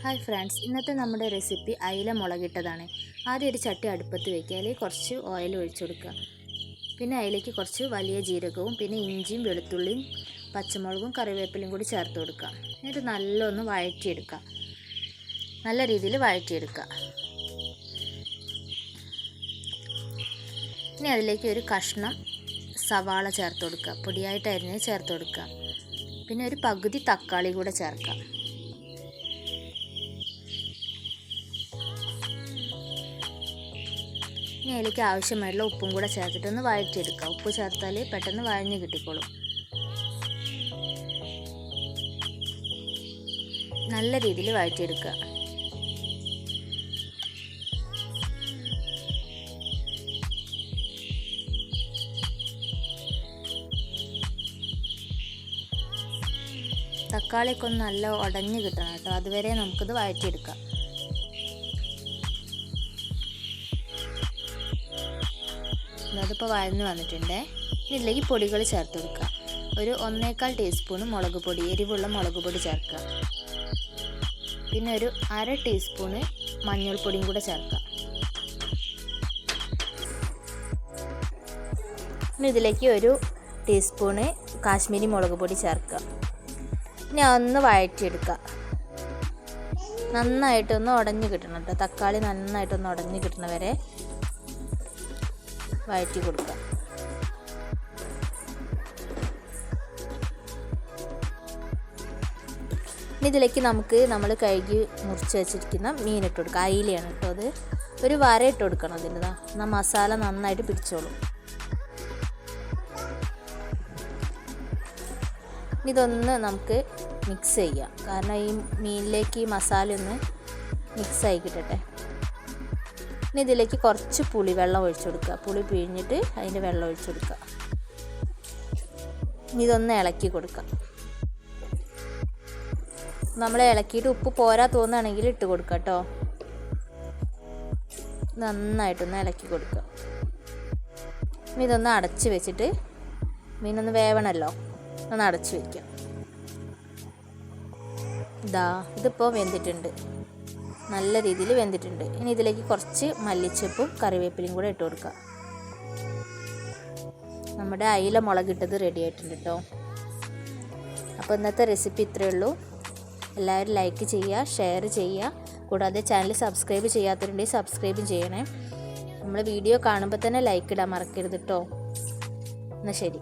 Hi friends, ഇന്നത്തെ നമ്മുടെ recipe അയില മുളകിട്ടതാണ്. ആദ്യം ഒരു ചട്ടി അടുപ്പത്ത് വയ്ക്കുക, അതിലേക്ക് കുറച്ച് ഓയിൽ ഒഴിച്ചു കൊടുക്കുക. പിന്നെ അതിലേക്ക് കുറച്ച് വലിയ ജീരകവും പിന്നെ ഇഞ്ചിയും വെളുത്തുള്ളിയും പച്ചമുളകും കറിവേപ്പിലയും കൂടി ചേർത്ത് കൊടുക്കുക. എന്നിട്ട് നല്ലൊന്ന് വഴറ്റിയെടുക്കുക, നല്ല രീതിയിൽ വഴറ്റിയെടുക്കുക. ഇനി അതിലേക്ക് ഒരു കഷ്ണം സവാള ചേർത്ത് കൊടുക്കുക, പൊടിയായിട്ട് അരിഞ്ഞ് ചേർത്ത് കൊടുക്കുക. പിന്നെ ഒരു പകുതി തക്കാളി കൂടെ ചേർക്കാം. ഇനി അതിലേക്ക് ആവശ്യമായിട്ടുള്ള ഉപ്പും കൂടെ ചേർത്തിട്ടൊന്ന് വഴറ്റിയെടുക്കുക. ഉപ്പ് ചേർത്താൽ പെട്ടെന്ന് വഴഞ്ഞ് കിട്ടിക്കോളും. നല്ല രീതിയിൽ വഴറ്റിയെടുക്കുക. തക്കാളിയൊക്കെ ഒന്ന് നല്ല ഉടഞ്ഞ് കിട്ടണം കേട്ടോ, അതുവരെ നമുക്കിത് വഴറ്റിയെടുക്കാം. അതിപ്പോൾ വഴന്ന് വന്നിട്ടുണ്ട്. ഇതിലേക്ക് പൊടികൾ ചേർത്ത് കൊടുക്കുക. ഒരു 1.25 ടീസ്പൂൺ മുളക് പൊടി, എരിവുള്ള മുളക് പൊടി ചേർക്കുക. പിന്നെ ഒരു 1/2 ടീസ്പൂണ് മഞ്ഞൾപ്പൊടിയും കൂടെ ചേർക്കുക. ഇനി ഇതിലേക്ക് ഒരു ടീസ്പൂണ് കാശ്മീരി മുളക് പൊടി ചേർക്കുക. ഇനി അതൊന്ന് വഴറ്റിയെടുക്കുക. നന്നായിട്ടൊന്ന് ഉടഞ്ഞ് കിട്ടണം കേട്ടോ, തക്കാളി നന്നായിട്ടൊന്ന് ഉടഞ്ഞ് കിട്ടണ വരെ വഴറ്റി കൊടുക്കുക. ഇനി ഇതിലേക്ക് നമ്മൾ കഴുകി മുറിച്ച് വെച്ചിരിക്കുന്ന മീൻ ഇട്ട് കൊടുക്കുക. അയിലയാണ് കേട്ടോ അത്. ഒരു വര ഇട്ട് കൊടുക്കണം അതിൻ്റെ, എന്നാൽ മസാല നന്നായിട്ട് പിടിച്ചോളും. ഇതൊന്ന് നമുക്ക് മിക്സ് ചെയ്യാം, കാരണം ഈ മീനിലേക്ക് ഈ മസാല ഒന്ന് മിക്സായി കിട്ടട്ടെ. ഇനി ഇതിലേക്ക് കുറച്ച് പുളിവെള്ളം ഒഴിച്ചു കൊടുക്കുക. പുളി പിഴിഞ്ഞിട്ട് അതിൻ്റെ വെള്ളം ഒഴിച്ചു കൊടുക്കുക. ഇതൊന്ന് ഇളക്കി കൊടുക്കുക. നമ്മൾ ഇളക്കിയിട്ട് ഉപ്പ് പോരാ തോന്നുകയാണെങ്കിൽ ഇട്ട് കൊടുക്കുക കേട്ടോ. നന്നായിട്ടൊന്ന് ഇളക്കി കൊടുക്കുക. ഇതൊന്ന് അടച്ച് വെച്ചിട്ട്, മീനൊന്ന് വേവണമല്ലോ, ഒന്ന് അടച്ച് വയ്ക്കുക. ഇതിപ്പോൾ വെന്തിട്ടുണ്ട്, നല്ല രീതിയിൽ വെന്തിട്ടുണ്ട്. ഇനി ഇതിലേക്ക് കുറച്ച് മല്ലിച്ചപ്പും കറിവേപ്പിലയും കൂടെ ഇട്ട് കൊടുക്കുക. നമ്മുടെ അയില മുളകിട്ടത് റെഡി ആയിട്ടുണ്ട് കേട്ടോ. അപ്പോൾ ഇന്നത്തെ റെസിപ്പി ഇത്രയേ ഉള്ളൂ. എല്ലാവരും ലൈക്ക് ചെയ്യുക, ഷെയർ ചെയ്യുക. കൂടാതെ ചാനൽ സബ്സ്ക്രൈബ് ചെയ്യാത്തവരുണ്ടെങ്കിൽ സബ്സ്ക്രൈബും ചെയ്യണേ. നമ്മൾ വീഡിയോ കാണുമ്പോൾ തന്നെ ലൈക്ക് ഇടാൻ മറക്കരുത് കേട്ടോ. എന്നാൽ ശരി.